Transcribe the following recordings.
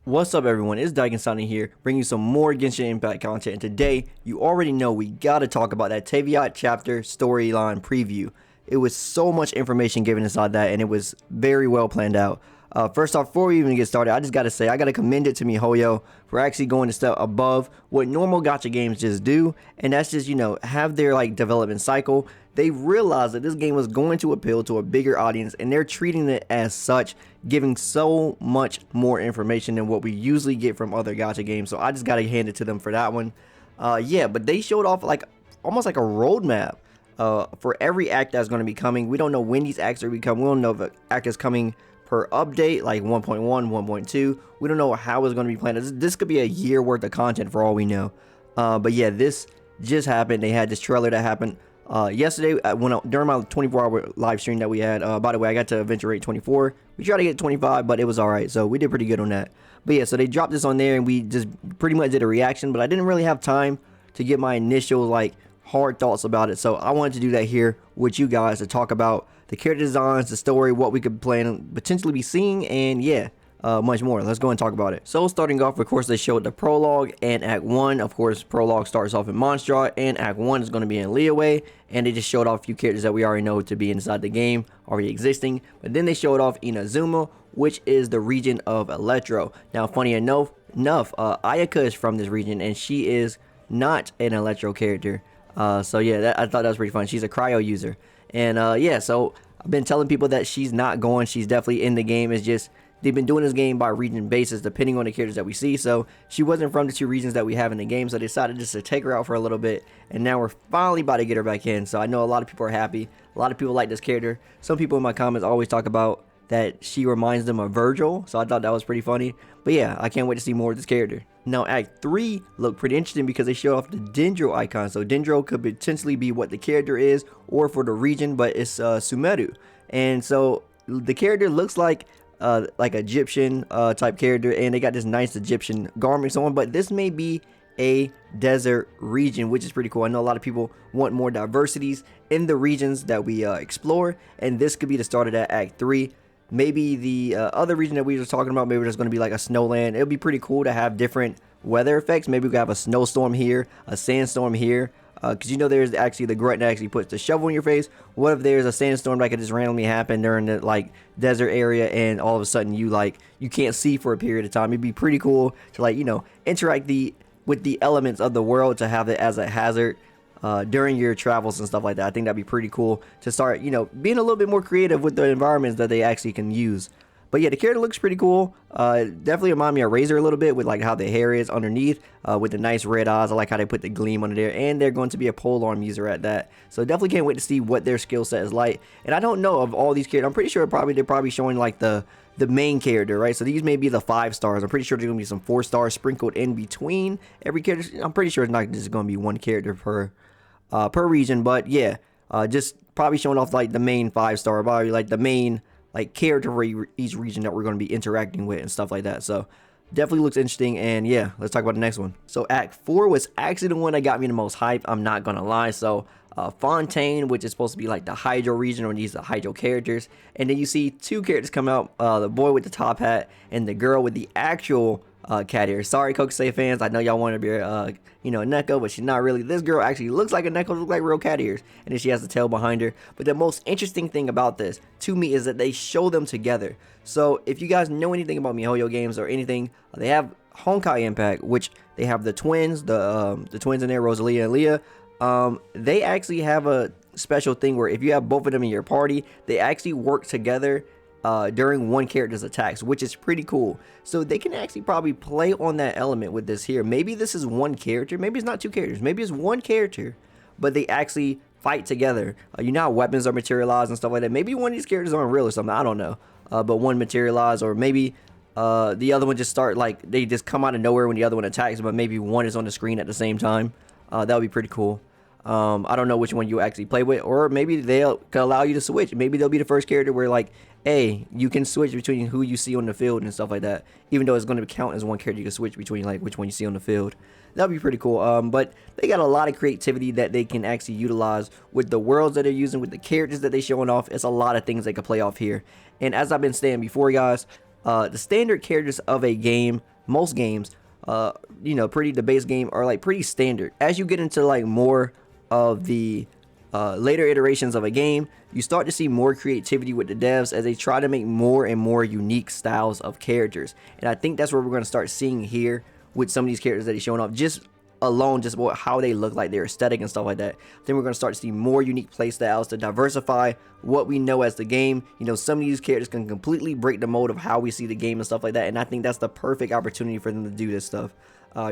What's up everyone, it's DaikenXDan here, bringing you some more Genshin Impact content, and today, you already know we gotta talk about that Teyvat Chapter Storyline Preview. It was so much information given inside that, and it was very well planned out. First off, before we even get started, I just gotta say, I gotta commend it to MiHoYo for actually going a step above what normal gacha games just do, and that's just, have their development cycle. They realized that this game was going to appeal to a bigger audience, and they're treating it as such, giving so much more information than what we usually get from other gacha games. So I just gotta hand it to them for that one. Yeah, but they showed off almost like a roadmap for every act that's going to be coming. We don't know when these acts are coming. We don't know if an act is coming per update, like 1.1, 1.2. We don't know how it's going to be planned. This could be a year worth of content for all we know. But yeah, this just happened. They had this trailer that happened yesterday during my 24-hour live stream that we had. By the way, I got to adventure rate 24. We tried to get 25, but it was all right. So we did pretty good on that. But yeah, so they dropped this on there, and we just pretty much did a reaction. But I didn't really have time to get my initial hard thoughts about it. So I wanted to do that here with you guys to talk about the character designs, the story, what we could plan on potentially be seeing, and yeah, much more. Let's go and talk about it. So starting off, of course, they showed the prologue and Act 1. Of course, prologue starts off in Mondstadt, and Act 1 is going to be in Liyue, and they just showed off a few characters that we already know to be inside the game, already existing. But then they showed off Inazuma, which is the region of Electro. Now, funny enough, Ayaka is from this region, and she is not an Electro character. So yeah, I thought that was pretty fun. She's a cryo user. And yeah, so I've been telling people that she's not going. She's definitely in the game. It's just they've been doing this game by region basis, depending on the characters that we see. So she wasn't from the two regions that we have in the game. So they decided just to take her out for a little bit. And now we're finally about to get her back in. So I know a lot of people are happy. A lot of people like this character. Some people in my comments always talk about that she reminds them of Virgil. So I thought that was pretty funny. But yeah, I can't wait to see more of this character. Now, Act 3 looked pretty interesting because they showed off the Dendro icon. So Dendro could potentially be what the character is, or for the region, but it's Sumeru. And so the character looks like Egyptian type character, and they got this nice Egyptian garments on. But this may be a desert region, which is pretty cool. I know a lot of people want more diversities in the regions that we explore, and this could be the start of that Act 3. Maybe the other region that we were talking about, maybe there's going to be like a snowland. It would be pretty cool to have different weather effects. Maybe we could have a snowstorm here, a sandstorm here. Because there's actually the grunt that actually puts the shovel in your face. What if there's a sandstorm that could just randomly happen during the desert area, and all of a sudden you can't see for a period of time? It'd be pretty cool to interact with the elements of the world, to have it as a hazard during your travels and stuff like that. I think that'd be pretty cool to start, being a little bit more creative with the environments that they actually can use. But yeah, the character looks pretty cool. Definitely remind me of Razor a little bit with how the hair is underneath, with the nice red eyes. I like how they put the gleam under there, and they're going to be a polearm user at that. So definitely can't wait to see what their skill set is like. And I don't know of all these characters. I'm pretty sure they're probably showing the main character, right? So these may be the 5 stars. I'm pretty sure there's gonna be some 4 stars sprinkled in between every character. I'm pretty sure it's not just gonna be one character per region, but yeah, just probably showing off the main 5-star, probably the main character for each region that we're going to be interacting with and stuff like that. So definitely looks interesting. And yeah, let's talk about the next one. So Act 4 was actually the one that got me the most hype, I'm not gonna lie. So Fontaine, which is supposed to be the Hydro region, or these are Hydro characters, and then you see 2 characters come out, the boy with the top hat and the girl with the actual cat ears. Sorry, Kokusei fans, I know y'all want to be Neko, but she's not really. This girl actually looks like a Neko, looks like real cat ears, and then she has the tail behind her. But the most interesting thing about this to me is that they show them together. So if you guys know anything about MiHoYo games or anything, they have Honkai Impact, which they have the twins, the twins in there, Rosalia and Leah. They actually have a special thing where if you have both of them in your party, they actually work together during one character's attacks, which is pretty cool. So they can actually probably play on that element with this here. Maybe this is one character, maybe it's not 2 characters, maybe it's one character, but they actually fight together. You know how weapons are materialized and stuff like that. Maybe one of these characters aren't real or something, I don't know. But one materialized, or maybe the other one just they just come out of nowhere when the other one attacks, but maybe one is on the screen at the same time. That would be pretty cool. I don't know which one you actually play with, or maybe they'll can allow you to switch. Maybe they'll be the first character where hey, you can switch between who you see on the field and stuff like that. Even though it's going to count as one character, you can switch between which one you see on the field. That'd be pretty cool. But they got a lot of creativity that they can actually utilize with the worlds that they're using, with the characters that they're showing off. It's a lot of things they can play off here. And as I've been saying before, guys, the standard characters of a game most games, you know, the base game are like pretty standard. As you get into like more of the later iterations of a game, you start to see more creativity with the devs as they try to make more and more unique styles of characters. And I think that's what we're going to start seeing here with some of these characters that he's showing off, just about how they look, like their aesthetic and stuff like that. Then we're going to start to see more unique play styles to diversify what we know as the game. You know, some of these characters can completely break the mold of how we see the game and stuff like that, and I think that's the perfect opportunity for them to do this stuff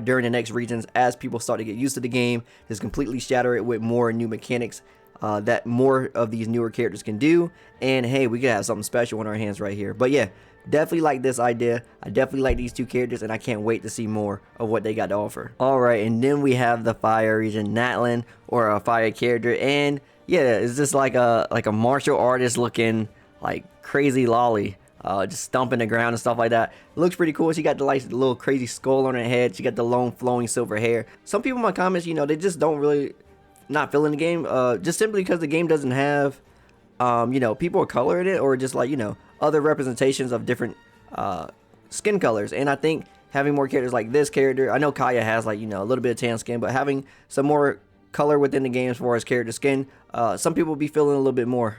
during the next regions as people start to get used to the game. Just completely shatter it with more new mechanics that more of these newer characters can do, and hey, we could have something special in our hands right here. But yeah, definitely like this idea. I definitely like these two characters, and I can't wait to see more of what they got to offer. Alright, and then we have the fire region, Natlan, or a fire character, and yeah, it's just like a martial artist looking like crazy lolly, just stomping the ground and stuff like that. It looks pretty cool. She got the like little crazy skull on her head. She got the long flowing silver hair. Some people in my comments, you know, they just don't really not feeling the game, just simply because the game doesn't have you know, people of color in it, or just like, you know, other representations of different skin colors. And I think having more characters like this character, I know Kaya has like, you know, a little bit of tan skin, but having some more color within the game as far as character skin, some people will be feeling a little bit more.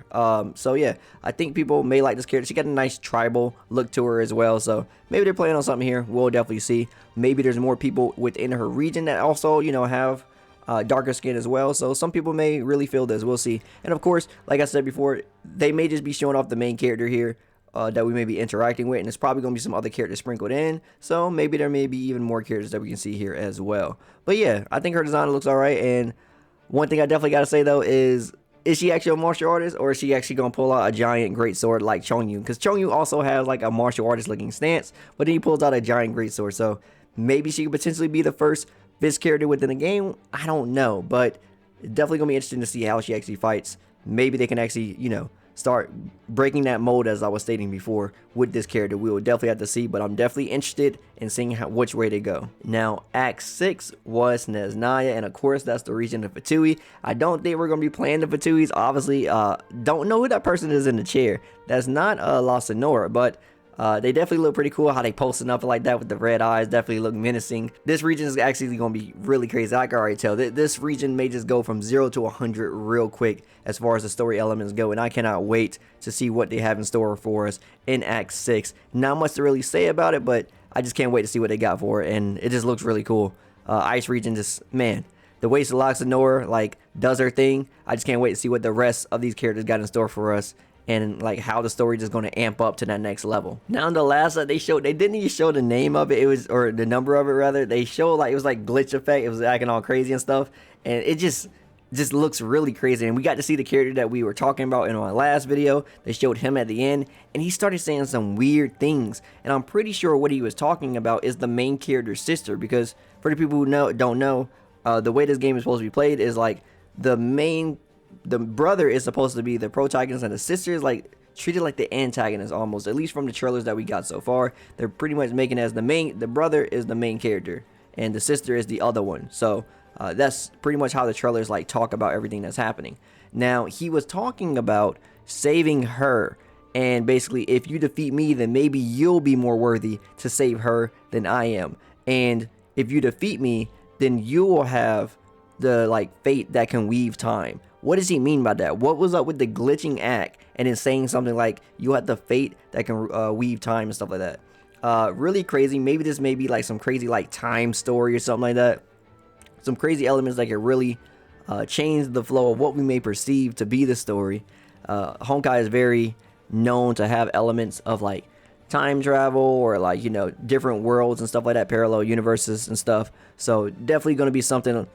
So yeah, I think people may like this character. She got a nice tribal look to her as well, so maybe they're playing on something here. We'll definitely see. Maybe there's more people within her region that also, you know, have darker skin as well, so some people may really feel this. We'll see. And of course, like I said before, they may just be showing off the main character here that we may be interacting with, and there's probably going to be some other characters sprinkled in, so maybe there may be even more characters that we can see here as well. But yeah, I think her design looks alright. And one thing I definitely got to say though is she actually a martial artist, or is she actually going to pull out a giant great sword like Chongyu? Because Chongyu also has like a martial artist looking stance, but then he pulls out a giant great sword, so maybe she could potentially be the first this character within the game. I don't know, but it's definitely gonna be interesting to see how she actually fights. Maybe they can actually, you know, start breaking that mold, as I was stating before, with this character. We will definitely have to see, but I'm definitely interested in seeing which way they go. Now, Act 6 was Snezhnaya, and of course, that's the region of Fatui. I don't think we're going to be playing the Fatuis, obviously. Don't know who that person is in the chair. That's not La Sonora, but they definitely look pretty cool. How they posting up like that with the red eyes definitely look menacing. This region is actually going to be really crazy. I can already tell. This region may just go from 0 to 100 real quick as far as the story elements go, and I cannot wait to see what they have in store for us in Act 6. Not much to really say about it, but I just can't wait to see what they got for it, and it just looks really cool. Ice region, just, man, the way La Sonora like does her thing, I just can't wait to see what the rest of these characters got in store for us, and like how the story just going to amp up to that next level. Now, in the last that they showed, they didn't even show the name of it. It was, or the number of it rather. They showed like, it was like glitch effect. It was acting all crazy and stuff, and it just looks really crazy. And we got to see the character that we were talking about in our last video. They showed him at the end, and he started saying some weird things, and I'm pretty sure what he was talking about is the main character's sister, because for the people who don't know, the way this game is supposed to be played is like the brother is supposed to be the protagonist, and the sister is like treated like the antagonist almost, at least from the trailers that we got so far. They're pretty much making it as the brother is the main character and the sister is the other one. So that's pretty much how the trailers like talk about everything that's happening. Now, he was talking about saving her, and basically, if you defeat me, then maybe you'll be more worthy to save her than I am, and if you defeat me, then you will have the like fate that can weave time. What does he mean by that? What was up with the glitching act and then saying something like you have the fate that can weave time and stuff like that? Really crazy. Maybe this may be like some crazy like time story or something like that. Some crazy elements that can really change the flow of what we may perceive to be the story. Honkai is very known to have elements of like time travel, or like, you know, different worlds and stuff like that, parallel universes and stuff. So definitely going to be something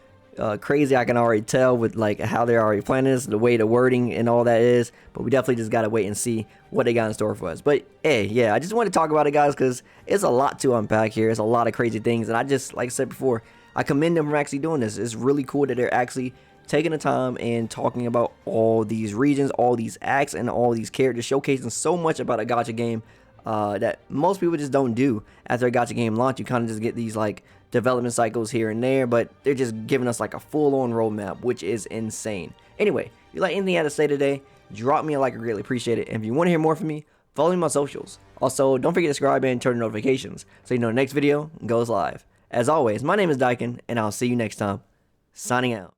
crazy. I can already tell with like how they're already planning this, the way the wording and all that is, but we definitely just got to wait and see what they got in store for us. But hey, yeah, I just want to talk about it, guys, because it's a lot to unpack here. It's a lot of crazy things, and I just, like I said before, I commend them for actually doing this. It's really cool that they're actually taking the time and talking about all these regions, all these acts, and all these characters, showcasing so much about a gacha game that most people just don't do. After a gacha game launch, you kind of just get these like development cycles here and there, but they're just giving us like a full-on roadmap, which is insane. Anyway, if you like anything I had to say today, drop me a like. I greatly appreciate it. And if you want to hear more from me, follow me on my socials. Also, don't forget to subscribe and turn on notifications so you know the next video goes live. As always, my name is Daiken, and I'll see you next time. Signing out.